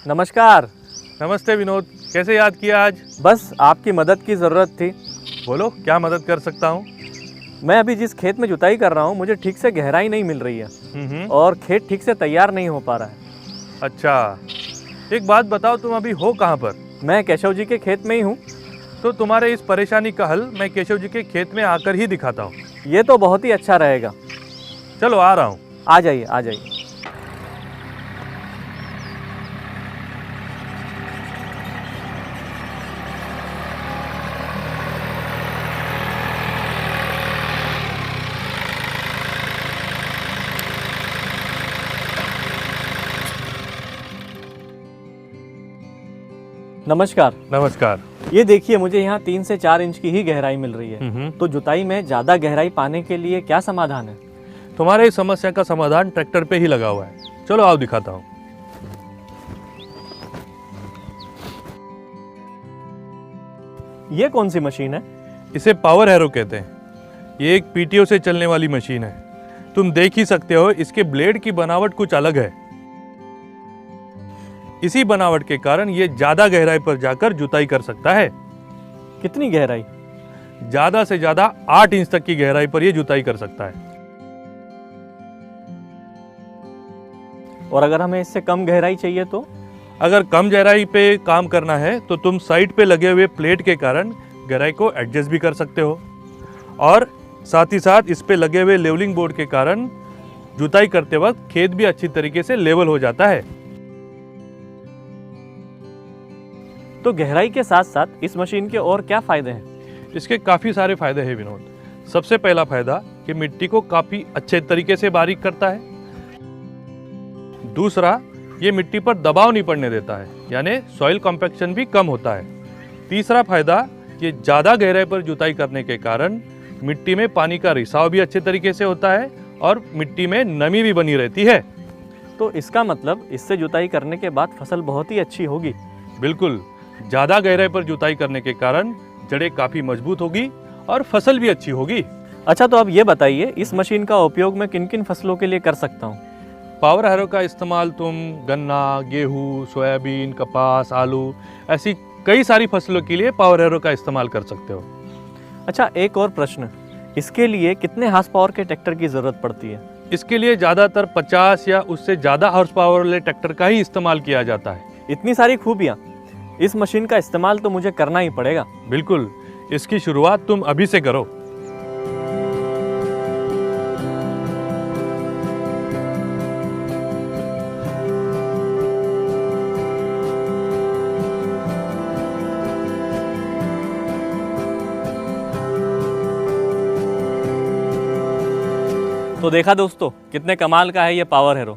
नमस्कार। नमस्ते विनोद, कैसे याद किया आज? बस आपकी मदद की ज़रूरत थी। बोलो, क्या मदद कर सकता हूँ? मैं अभी जिस खेत में जुताई कर रहा हूँ मुझे ठीक से गहराई नहीं मिल रही है और खेत ठीक से तैयार नहीं हो पा रहा है। अच्छा, एक बात बताओ, तुम अभी हो कहाँ पर? मैं केशव जी के खेत में ही हूँ। तो तुम्हारे इस परेशानी का हल मैं केशव जी के खेत में आकर ही दिखाता हूँ। ये तो बहुत ही अच्छा रहेगा। चलो आ रहा हूँ। आ जाइए आ जाइए। नमस्कार। नमस्कार। ये देखिए, मुझे यहाँ 3 से 4 इंच की ही गहराई मिल रही है। तो जुताई में ज़्यादा गहराई पाने के लिए क्या समाधान है? तुम्हारे इस समस्या का समाधान ट्रैक्टर पे ही लगा हुआ है। चलो आओ दिखाता हूँ। ये कौन सी मशीन है? इसे पावर हैरो कहते हैं। ये एक पीटीओ से चलने वाली मशीन है। तुम देख ही सकते हो, इसके ब्लेड की बनावट कुछ अलग है। इसी बनावट के कारण ये ज्यादा गहराई पर जाकर जुताई कर सकता है। कितनी गहराई? ज्यादा से ज्यादा 8 इंच तक की गहराई पर ये जुताई कर सकता है। और अगर हमें इससे कम गहराई चाहिए तो? अगर कम गहराई पे काम करना है तो तुम साइड पे लगे हुए प्लेट के कारण गहराई को एडजस्ट भी कर सकते हो, और साथ ही साथ इस पे लगे हुए लेवलिंग बोर्ड के कारण जुताई करते वक्त खेत भी अच्छी तरीके से लेवल हो जाता है। तो गहराई के साथ साथ इस मशीन के और क्या फायदे हैं? इसके काफी सारे फायदे हैं विनोद। सबसे पहला फायदा कि मिट्टी को काफी अच्छे तरीके से बारीक करता है। दूसरा, ये मिट्टी पर दबाव नहीं पड़ने देता है, यानी सॉइल कॉम्पैक्शन भी कम होता है। तीसरा फायदा, ये ज्यादा गहराई पर जुताई करने के कारण मिट्टी में पानी का रिसाव भी अच्छे तरीके से होता है और मिट्टी में नमी भी बनी रहती है। तो इसका मतलब इससे जुताई करने के बाद फसल बहुत ही अच्छी होगी। बिल्कुल, ज्यादा गहराई पर जुताई करने के कारण जड़ें काफी मजबूत होगी और फसल भी अच्छी होगी। अच्छा, तो अब ये बताइए, इस मशीन का उपयोग मैं किन किन फसलों के लिए कर सकता हूँ? पावर हैरो का इस्तेमाल तुम गन्ना, गेहूँ, सोयाबीन, कपास, आलू, ऐसी कई सारी फसलों के लिए पावर हैरो का इस्तेमाल कर सकते हो। अच्छा, एक और प्रश्न, इसके लिए कितने हार्स पावर के ट्रैक्टर की जरूरत पड़ती है? इसके लिए ज्यादातर 50 या उससे ज्यादा हॉर्स पावर वाले ट्रैक्टर का ही इस्तेमाल किया जाता है। इतनी सारी खूबियाँ, इस मशीन का इस्तेमाल तो मुझे करना ही पड़ेगा। बिल्कुल, इसकी शुरुआत तुम अभी से करो। तो देखा दोस्तों, कितने कमाल का है ये पावर हैरो।